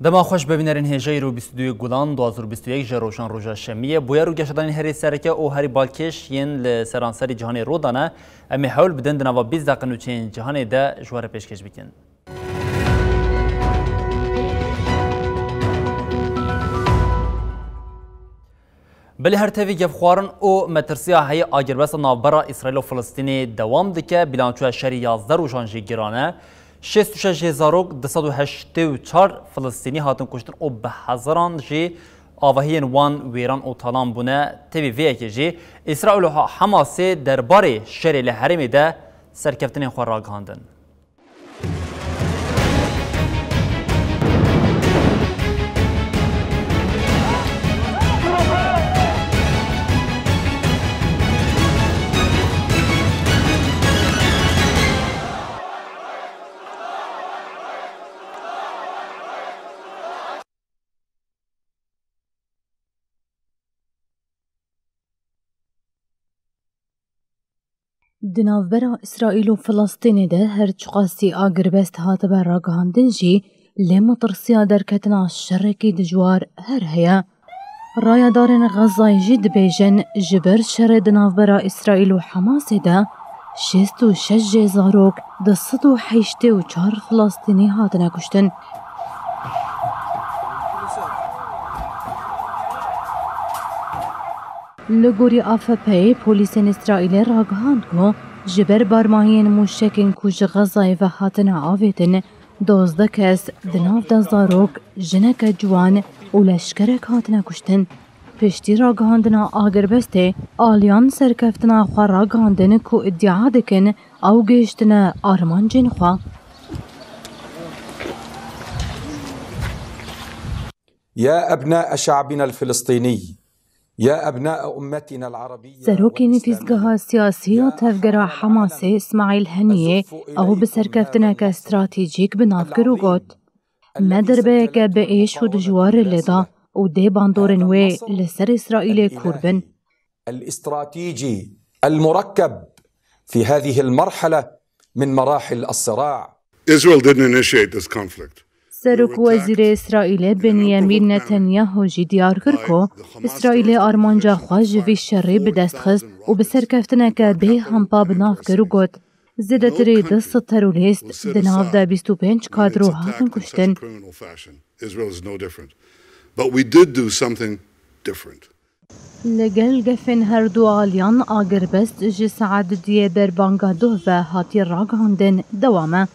دما خوش ببینرین هجای رو 22 گلان 2021 جروشان روزا شمیه بویا رو گشتن هری سرکه او هری بالکش ین لسرانسری جهان رودانه امی حول بدن دنوا 20 دقیقه نوچین جهان ده جوار پیشکش بکن. بله هر تفی گفخوارن او مترسیا هی آگربست نابرا اسرائیل و فلسطینی دوام دکه بیلانچو شری 11 روزان جگرانه 6,284 فلسطینی هاتن کشتن و به هزاران جی آوهین وان ویران و طالان بونه تبی وی که جی اسرائیل و حماس درباره شری لحرم ده سرکفتن خور را گاندن. دناوبرا اسرائیل و فلسطین ده هر چقاسی آگربست هات بر راگاندن جی لمطرسیا درکتنا شرکی دجوار هر هیا رایا دارن غزای جد بیجن جبر شر دناوبرا اسرائیل و حماس ده 66 زاروک 284 فلسطینی هاتنا کشتن. لگوری آفپی پولیسین اسرائیل راگهاند کو جبر بارماهین موشکین کوچ غزای و هاتنا آویتن 12 کس دناو دزاروک جنک جوان و لشکرک هاتنا کشتن. پشتی راگهاندنا آگربسته آلیان سرکفتنا خواه راگهاندن کو ادعا دکن او گشتنا آرمان جن خواه. يا أبناء شعبنا الفلسطيني يا أبناء أمتنا العربية سروکی نفیزگاه سیاسی و تفگرا حماس اسماعیل هنیه او بسرکفتنا که استراتیجیک بنافگرو گوت مدربه که به ایش و دجوار لدا و دی باندورنوی لسر اسرائیل کوربن الاستراتيجي المركب في هذه المرحلة من مراحل الصراع. Israel didn't initiate this conflict. سرک وزیر اسرائیل بنیامین نتانیاهو جی دیار کرد که اسرائیل آرمانجا خواه جوی شری به دست خست و به سرکفتنه که به همپا بناف کرو گود زیده تری دست تروریست دناف دا 25 کادرو هاتن کشتن. لگل گفن هر دو آلیان آگربست جی سعد دیه بر بانگا دو و هاتی راگاندن دوامه.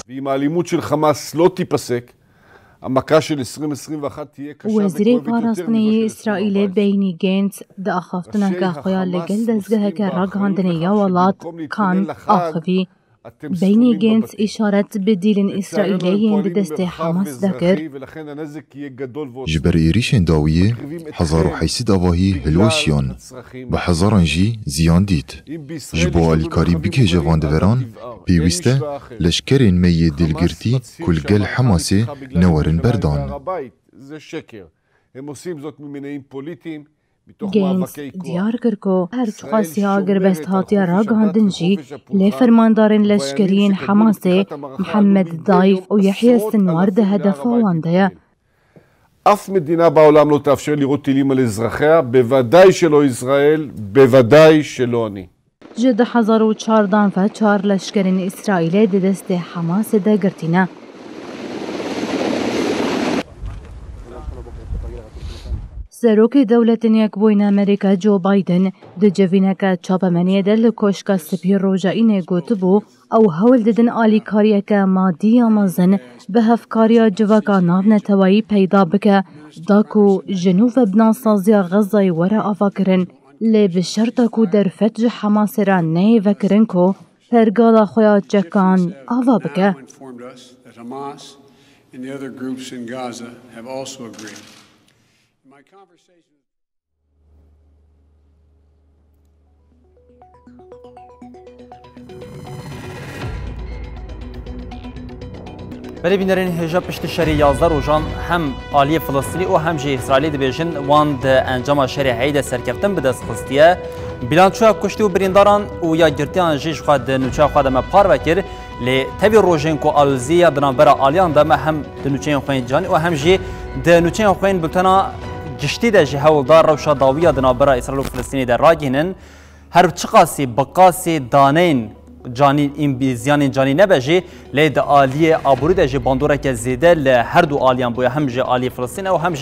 ואם האלימות של חמאס לא תיפסק, המכה של 2021 תהיה קשה وزیر پاراستنی اسرائیل بینی گنز دا اخافتنا که خویا لگل دزگه که راگاندنی یا ولاد کان آخوی بینی گنز اشارت به دیلن اسرائیلی دست حماس دکر جبر ایریشن داویه 1800 آواهی هلوشیان به هزاران جی زیان دید جبو آلیکاری بکه جواندوران پیوسته لشکرین می دلگرتی کلگل حماسه نورن بردان گینز دیار کرکو هر چقاسی آگربست هاتیا راگاندن جی لفرماندارن لشکرین حماسه محمد دایف و یحیی السنوار ده هدف وانده. אף מדינה בעולם לא תאפשר לירות טילים על אזרחיה, בוודאי שלא ישראל, בוודאי שלא אני. جد 1404 لشکرین اسرائیل ده دست حماس ده گرتینه. سروک دولت نیک بوین امریکا جو بایدن ده جوینه که چاپمنیه دل کشکا سپی روژایی گوت بو او هول ددن آلی کاریه که مادی آمازن به هفکاریا جواکا ناو نتوایی پیدا بکه داکو جنوب بنا سازیا غزای ورا آفا کرن لی بشرطا کو در فتج حماس را نه وکرن کو پرگالا خویا جکان آفا بکه. بله بینرین هجا پشت شهری 11 روزان هم عالی فلسطینی و هم جه اسرائیلی دبیجن وان د انجام شهری حید سرکفتن به دست خستیه بیلانچوها کشتی و برینداران و یا گرتیان جیش خود نوچه خود ما پار وکر لی تبی روزین کو آلوزی دنبال آلیان دم هم دنوچه خوین جانی و هم جه دنوچه خوین بتنا گشتی ده جه هولدار روشا داویه دنبال اسرائیل و فلسطینی در راگینن هر چقاسی بقاسی دانین جانی این بیزیان جانی نباشه لید عالیه آبرود جه باندورا که زیده ل هر دو عالیان بوده هم جه عالی فلسطین و هم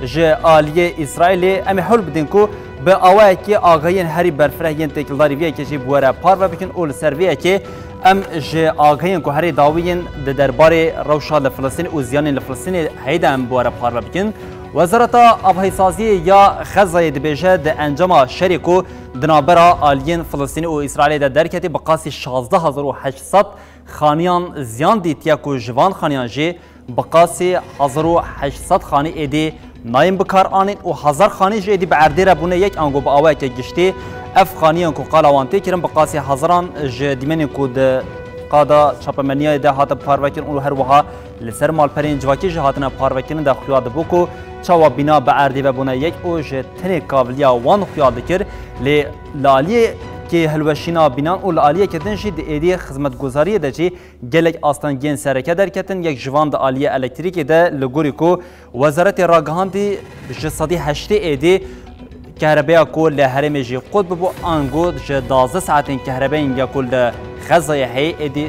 جه عالی اسرائیل اما حول بدین کو به آوایی که آگاهی هری برفره ین تکلداری ویه که جه بوره پار و بکن اول سرویه که ام جه آگاهی که هری داویین درباره روشا لفلسطین و زیان لفلسطین هیده ام بوره پار و بکن وزارت آبهای سازی یا خزای دبیجه د انجام شریکو دنابرا آلیین فلسطینی و اسرائیل درکتی بقاسی 16800 خانیان زیان دیتیا کو جوان خانیان جی بقاسی 1800 خانی ایدی نایم بکار آنین و 1000 خانی جی ایدی بعردی ربونه یک انگو با آوه که گشتی اف خانیان کو قالاوانتی کرن بقاسی هزاران جی دیمنی کو د قادا چاپمنیای ده هات پاروکن اون هر وها لسر مالپرین جواکی جهاتنا پاروکن ده خیاد بوکو چاوا بنا بعردی و بونه یک اوج تنی کابلیا وان خیاد کر لی لالی که هلوشینا بینان و لالیه کردن جی ایدی خدمت گزاری ده جی گلک آستانگین سرکه درکتن یک جوان ده آلیه الکتریکی ده لگوری کو وزارت راگهاندی جسادی هشتی ایدی كهرباء كل لهرم جي قطب بو انجود ج 12 ساعتين كهرباء يا كل غزايا هي ادي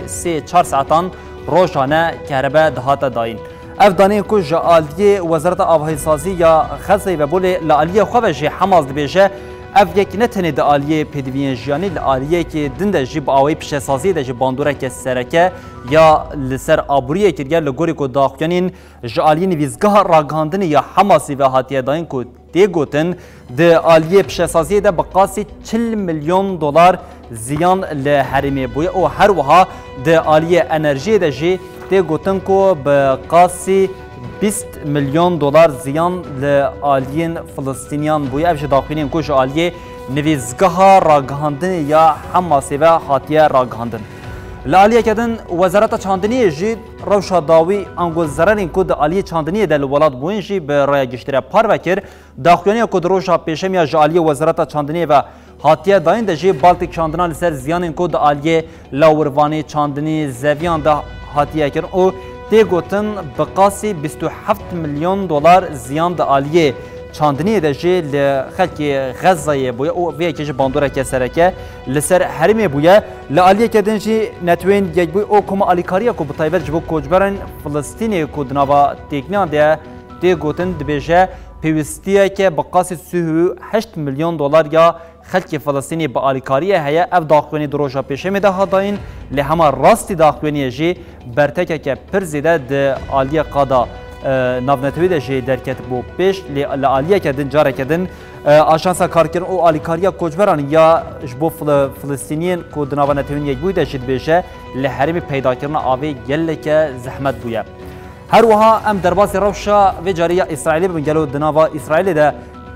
4 ساعتان روزانه كهرباء دهات داين افداني كو جالدي وزاره آبهای سازی یا غزاي و بول لاليه خوجه حماس دبيجه اف یک نتنه د آلیه پدوین جانی د آلیه که دنده جی با اوی پیش سازی د جی باندوره که سرکه یا لسر آبوریه که دیگر لگوری کو داخلین جالین ویزگاه راگاندن یا حماسی و هاتیه داین کو دیگوتن د آلیه پیش سازی د بقاسی 40 میلیون دلار زیان لحرمی بوی او هر وها د آلیه انرژی د جی دیگوتن کو بقاسی 20 میلیون دلار زیان لآلیین فلسطینیان بوی افش داخلین کوش آلیه نویزگاه راگهاندن یا حماسی و خاطیه راگهاندن لآلیه کدن وزارت چاندنی جی روشا داوی انگو زررین کد آلیه چاندنی دل ولاد بوین جی به رای گشتره پار وکر داخلینی کد روشا پیشم یا آلیه وزارت چاندنی و هاتیه داین ده جی بالتیک چاندنا لسر زیانین کد آلیه لاوروانی چاندنی زویان ده هاتیه کرن او دیگوتن بقاسی 27 میلیون دلار زیان د آلیه چاندنی ده جی لخلق غزه بویا او وی که باندوره که سرکه لسر حرمه بویا لآلیه کدن جی نتوین یک بوی او کما آلیکاریه کو بطایبت جبو کوچبرن فلسطینی کو دنوا تکنیان ده دیگوتن دبیجه پیوستیه که بقاسی 38 میلیون دلار یا خلق فلسطینی با آلیکاریه هیا اف داخلینی دروژا پیشه میده هاداین لی همه راستی داخلینی جی برتکه که پر زیده ده آلیه قادا نافنتوی ده جی درکت بو پیش لی آلیه کدن جاره کدن آشانسا کارکرن او آلیکاریه کوچبران یا جبو فلسطینیین کو دناوانتوین یک بوی ده جید بیشه لی حرمی پیدا کرن آوی گله که زحمت بویه هر وها ام درباس روشا و جاریه اسرائیلی بنگلو دناوا اسرائیلی ده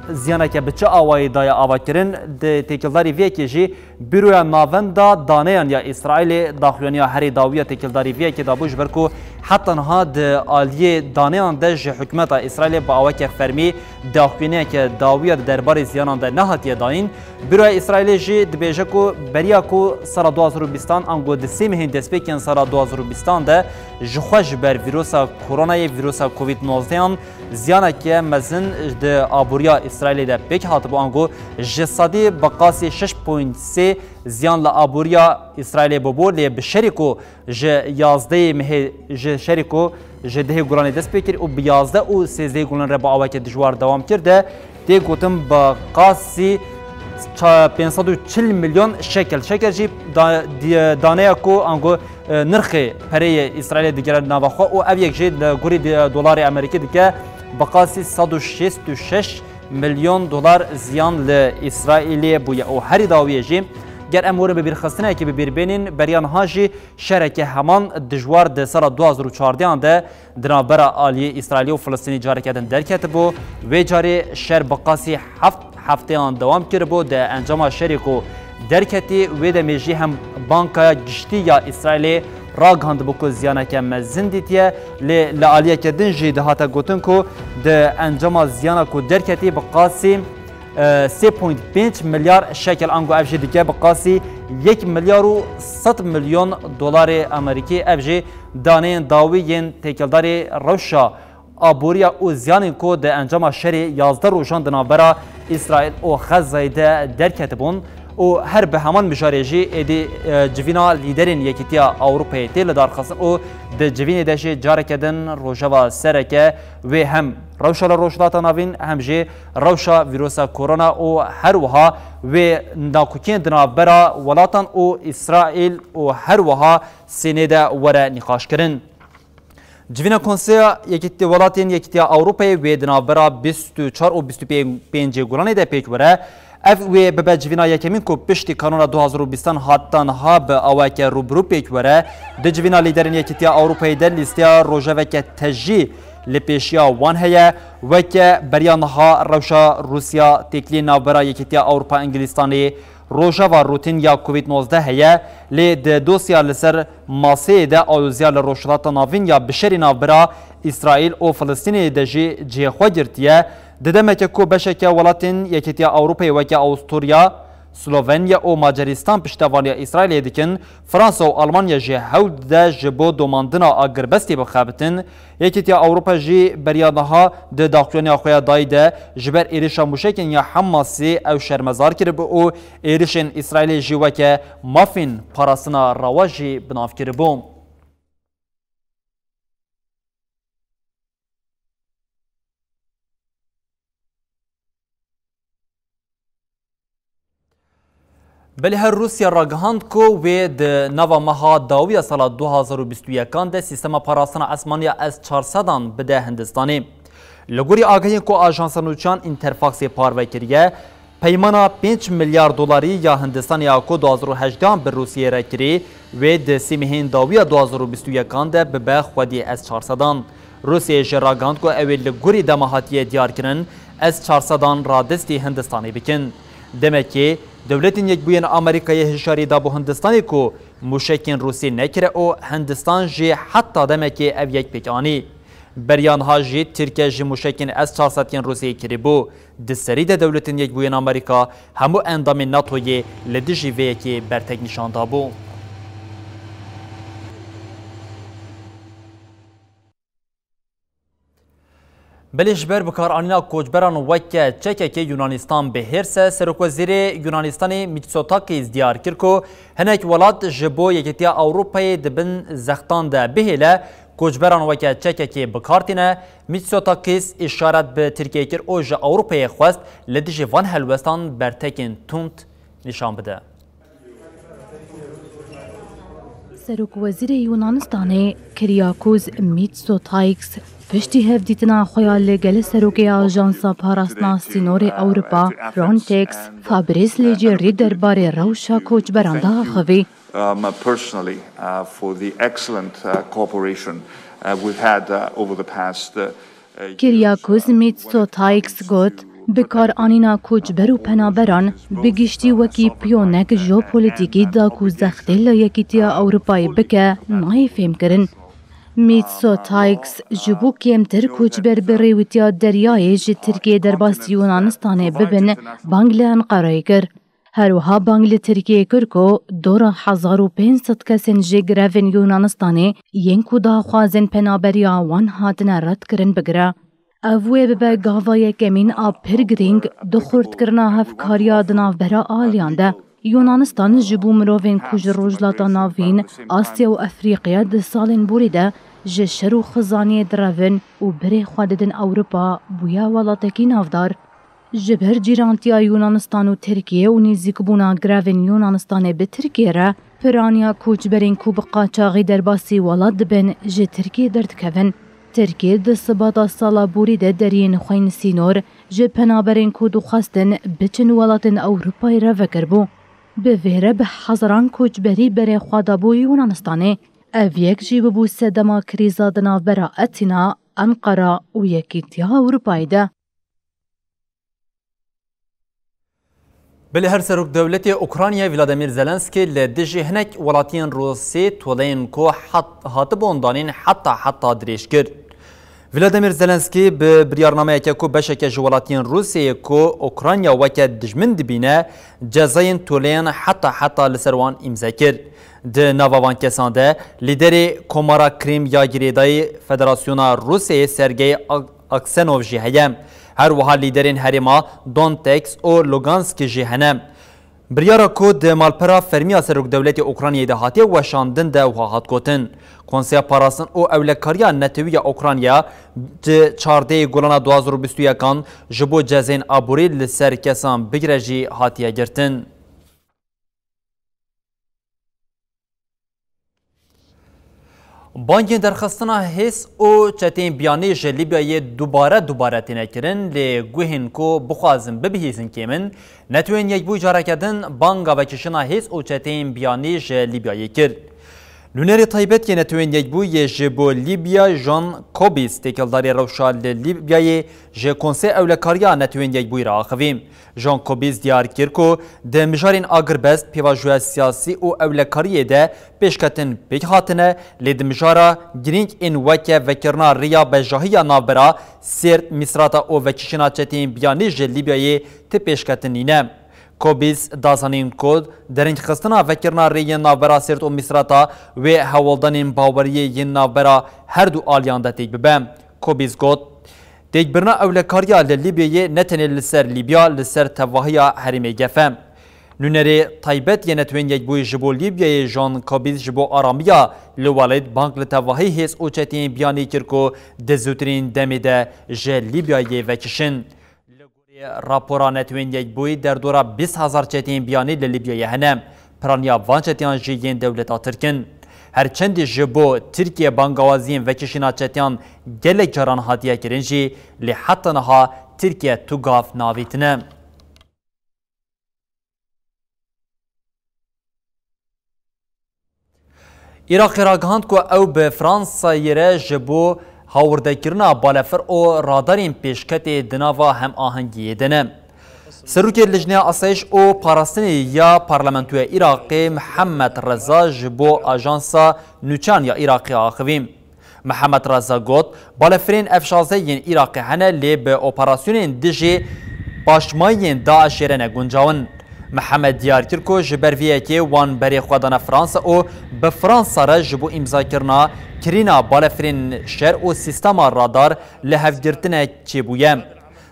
زیانه که بچه آوایی دای آوا کرن ده تکلداری ویه که جی بیروی ناوندا دانیان یا اسرائیل داخلانی هری داویه تکلداری ویه که دابوش برکو حتی نها ده آلیه دانیان ده جی حکمت اسرائیل با آوا که فرمی داخلانی که داویه دربار زیانان ده نهاتیه داین بیروی اسرائیل جی دبیجه کو بریا کو سال 2020 انگو ده سیم هین دسپیکن سال 2020 ده جخوش بر ویروس کرونا ویروس کووید 19 زیانه که مزن ده آبوریا اسرائیل ده پیک هات بو انگو جسادی بقاسی 6.3 زیان لآبوریا اسرائیل ببو لی بشریکو ج 11 مه ج شریکو ج ده گولانی دست پیکر و 11 و 13 گولان را با آوک دجوار دوام کرده دی گوتم بقاسی 540 میلیون شکل جی دانه کو انگو نرخ پره اسرائیل دیگر نواخو و او یک جی گوری دلار امریکی دیگه بقاسی 166 میلیون دلار زیان لإسرائیل بویا او هری داویه جی گر امور به بیرخستنه که به بیربینین بریان هاجی شرکه همان دجوار ده سال 2014 ده دنابر آلیه اسرائیلی و فلسطینی جاری کردن درکت بو و جاری شر بقاسی هفته آن دوام کرد بو ده انجام شریکو درکتی و ده میجی هم بانک گشتی یا اسرائیل راگهاند بو کو زیانک مزن دیتیه لعالیه کردن جی دهاتا گوتن کو ده انجام زیانا کو درکتی بقاسی 3.5 میلیارد شکل انگو افجی دیگه بقاسی 1 میلیارد و 100 میلیون دلار امریکی افجی دانه داویین تکلدار روشا آبوریا او زیانین کو ده انجام شری 11 روشان دنابرا اسرائیل او غزه ده درکت بون او هر به همان مشارجی ادی جوینا لیدرین یکیتیا اروپای تل دار خاصن او د جوین دشه جارکدن روشوا سرکه و هم روشا روشلات ناوین هم جه روشا ویروسا کرونا او هر وها و ناکوکین دنابرا ولاتان او اسرائیل او هر وها سینه وره نقاش کرن جوینا کنسیا یکیتی ولاتین یکیتیا اروپای و دنابرا 24 و 25 گولانی ده پیک وره اف و به جوینا یکمین کو پشتی کانون 2020 هاتان ها به اواک روبرو پیک وره د جوینا لیدرین یکیتیا اروپای در لیستیا روژاوک تجی لپیشیا وان هیا وک بریانها روشا روسیا تکلی نابرا یکیتیا اروپا انگلیستانی روژا و روتین یا کووید 19 هیا لی د دوسیا لسر ماسه ده آلوزیا لروشلات ناوین یا بشری نابرا اسرائیل او فلسطین دجی جیخوا گرتیه ددمک کو بشکه ولاتین یکیتیا اروپای وک استوریا سلوونیا او ماجریستان پشتوانی اسرائیل دیکن فرانسا و آلمانیا جه هول ده جبو دوماندنا اگربستی بخابتن یکیتیا اروپا جی بریانها ده داخلونیا خویا دایده جبر ایریشا موشکن یا حماسی او شرمزار کرب او ایریشن اسرائیل جی وک مافین پاراسنا رواجی بناف کربون بله هر روسیا راگهاند کو و د نوا مها داوی سال 2021 ده سیستم پاراسنا اسمانیا از 400 بده هندستانی لگوری آگهی کو آژانس نوچان اینترفاکس پاروی کریه پیمانا 5 میلیارد دلاری یا هندستانیا کو 2018 به روسیه را کری و د سیمهین داوی 2021 ده به خودی از 400 روسیه جراگاند کو اول لگوری دماهاتی دیار کرن از 400 را دستی هندستانی بکن دمکی دولتین یک بوین آمریکای هشاری دا بو هندستانی کو موشکین روسی نکره او هندستان جی حتی دمکی او یک پیکانی بریان ها جی ترکیه جی موشکین از 400 روسی کری بو دسری ده دولتین یک بوین آمریکا همو اندام ناتوی لدیجی وی که برتک نشان دا بو بلیش بر بکار آنینا کوچبران وکه چکه که یونانستان به هرسه سرکوزیر یونانستانی میتسوتاکیز دیار کرکو هنک ولات جبو یکتیا اوروپای دبن زختان ده بهله کوچبران وکه چکه که بکارتینه میتسوتاکیز اشارت به ترکیه کر اوج اوروپای خواست لدیج وان هلوستان برتکین تونت نشان بده سرک وزیر یونانستان کریاکوز میتسوتاکس پشتی هفدیتنا خویا لگل سروکی آژانسا پاراستنا سینور اوروپا فرانتکس فابریس لیجری درباره روشا کوچبران دا خوی personally for the excellent cooperation we've had over the past کریاکوز میتسوتاکس گوت بکار آنینا کوچبر و پنابران بگشتی وکی پیونک ژئوپلیتیکی دا کو زختل یکیتیا اوروپای بکه نای فهم کرن میتسوتاکس جبو کمتر کوچبر بریوتیا دریای جی ترکیه درباس یونانستانه ببن بانگل انقره کر هروها بانگل ترکیه کر کو دورا 1500 کسین جی گرفن یونانستانه ینکو دا خوازن پنابریا وان هاتن رد کرن بگره اوه ببه گاوای کمین آب پرگرینگ دو خورد کرنا هفکاریا دناف برا آلیانده یونانستان جبو مروین کوج روجلاتا ناوین آسیا و افریقیا ده سالین بوریده جشر و خزانی درون و بره خواددن اوروپا بویا ولاتکی نافدار جبر جیرانتیا یونانستان و ترکیه و نیزیک بونا گراوین یونانستان به ترکیه را پرانیا کوچ برین کو بقاچاقی درباسی ولات دبن جه ترکیه دردکوین ترکیه ده سبادا سالا بوریده درین خوین سینور جه پنابرین کو دو خواستن بچن ولاتن اوروپای را وکر بو به ویره به حضران کوچبری بره خوادابو یونانستانه او یک جیب بو سدما کریزا دناو برا اتینا انقره و یکیتیا اروپای ده بله هر سرک دولتی اوکراینیا ولادیمیر زلنسکی لدیجی هنک ولاتین روسی تولین کو هاتبوندانین حتی دریش کرد. ولادیمیر زلنسکی به بریارنامه که کو بشه که جوالاتین روسیه کو اوکراینیا وکه دجمن دبینه جزاین تولین حتی لسروان امضا کرد. ده نواوان کسانده لیدری کومارا کریم یا گریدای فدراسیون روسیه سرگی اکسنوف جی هیم. هر وها لیدرین هریما دونتکس و لوگانسک جی هنم. بریارا کو ده مالپرا فرمیا سرک دولتی اوکراینیه ده هاتی و شاندن ده وها هات گوتن. کنسیا پاراسن او اولکاریا نتوی اوکراینیا ده 14 گولانا 2021 کان جبو جزین آبوری لسر کسان بگرجی هاتیه گرتن. بانکین درخواستنا حس او چتین بیانی لیبیای دوباره تینه کرن لی گوهن کو بخوازم ببهیزن که من نتوین یک بوی جاره کردن بانگا و کشنا حس او چتین بیانی لیبیای کرد. لونری طایبت که نتوین یک بوی جبو لیبیا جان کوبیس تکلداری روشال لیبیای جه کنسی اولکاریا نتوین یک بوی را آخویم. جان کوبیس دیار کرد که ده مجارین آگربست پیواجوه سیاسی او اولکاریه ده پیشکتن پیک هاتنه لید مجارا گرینگ این وکه وکرنا ریا بجاهی نابرا سرد مصراتا او وکشنا چتین بیانی جه لیبیای تی پیشکتن اینه. کوبیس دازانین کود درنگ خستنا وکرنا ری نابرا سرد و مصراتا و حوالدانین باوریه نابرا هر دو آلیان ده تیک ببم. کوبیس گوت دیگ برنا اولکاریا لیبیای نتنه لسر لیبیا لسر تواهیا حریمه گفم. نونری طایبت یه نتوین یک بوی جبو لیبیای جان کوبیس جبو آرامیا لوالید بانک لتواهی هیس او چتین بیانی کرکو دزوترین دمی ده جه لیبیای وکشن. راپورا نتوین یک بوی در دورا 20,000 چتین بیانی لیبیای هنم. پرانیا وان چتیان جیین دولت آترکن. هرچندی جبو ترکیه بانگوازین وکشینا چتیان گلک جران هاتیه کرنجی لی حتی نها ترکیه توگاف ناویتنه. عراق راگهاند که او به فرانسا یره جبو هاورده کرنا بالفر او رادارین پیشکت دناوا هم آهنگیه دنه. سروک لجنه آسایش او پاراستنی یا پارلمانتوی عراقی محمد رضا جبو آژانسا نوچان یا عراقی آخویم. محمد رضا گوت بالفرین افشازهین عراقی هنه لی به اپراسیونین دیجی پاشمایین داعشیرن گنجاون. محمد دیار کرکو جبرویه که وان بری خودان فرانسا او به فرانسا را جبو امضا کرنا کرینا بالفرین شهر او سیستم رادار لحفگرتنه چی بویم.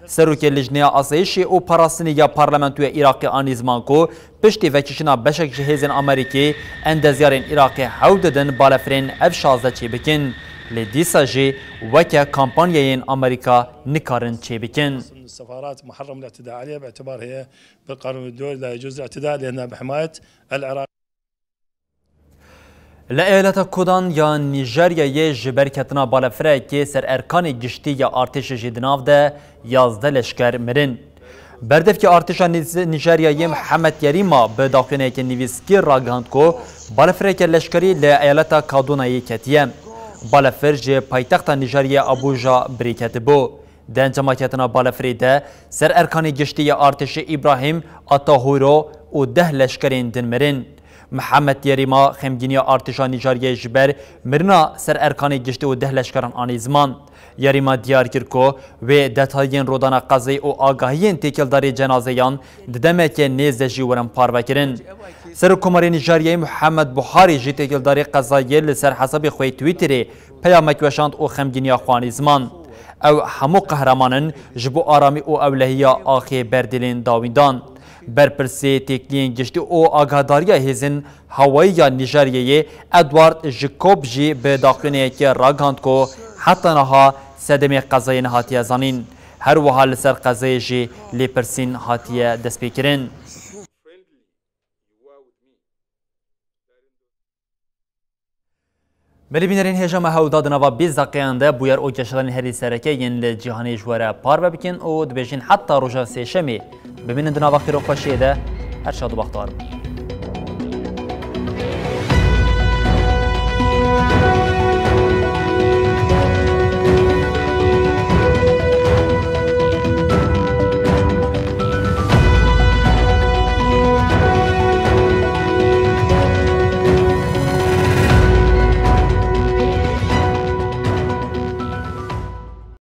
سروک لجنه آسایشی او پاراستنی یا پارلمانتوی عراقی آنیزمان کو پشتی وکشنا بشک جهیزن امریکی اندازیارین عراقی حوددن بالفرین افشازه چی بکن لدیسا جی وکه کامپانیین امریکا نکارن چی بکن. السفارات محرم الاعتداء عليها باعتبار هي بالقانون الدولي لا يجوز الاعتداء لأنها بحماية العراق. لایالت کودان یا نیجریه جبر کتنا بالفره که سر ارکان گشتی یا ارتش جدناف ده 11 لشکر مرن. بردف که ارتش نیجریه محمد یریما به داخل که نویسکی راگاند کو بالفره که لشکری لایالت کادونایی کتیه. بالفر جه پایتخت نیجریه آبوجا بریکت بو. دن جماعتنا بالفری ده سر ارکان گشتی یا ارتش ابراهیم آتاهورو و 10 لشکرین دن مرن. محمد یریما خمگینی ارتشان نیجریه جبر مرنا سر ارکان گشتی و 10 لشکران آنیزمان. یریما دیار کرکو و دتایین رودان قضایی و آگاهین تکلداری جنازیان ددمه که نیز جیورن پارو کرن. سر کماری نیجریه محمد بخاری جی تکلداری قضایی لسر حساب خوی تویتری پیامک وشاند و خمگینی خوانیزمان. او همو قهرمانن جبو آرامی او اولهیا آخی بردلین داویندان. برپرسی تکنین گشتی او آگاهداری هزین هوایی نیجریه ادوارد ژکوب جی به داخلینه که راگاند کو حتی نها صدمه قضایی هاتیه زانین. هر وحال لسر قضایی جی لیپرسین هاتیه دست بیکرین. بلی بینرین هجام هودادنا و 20 دقیقه بویر او گشتن هری سرکه ین لجهانی جواره پار بکن او دبیجین حتی روزا سه شمی ببینن دنا وقتی رو خوشیده هر شاد و بختار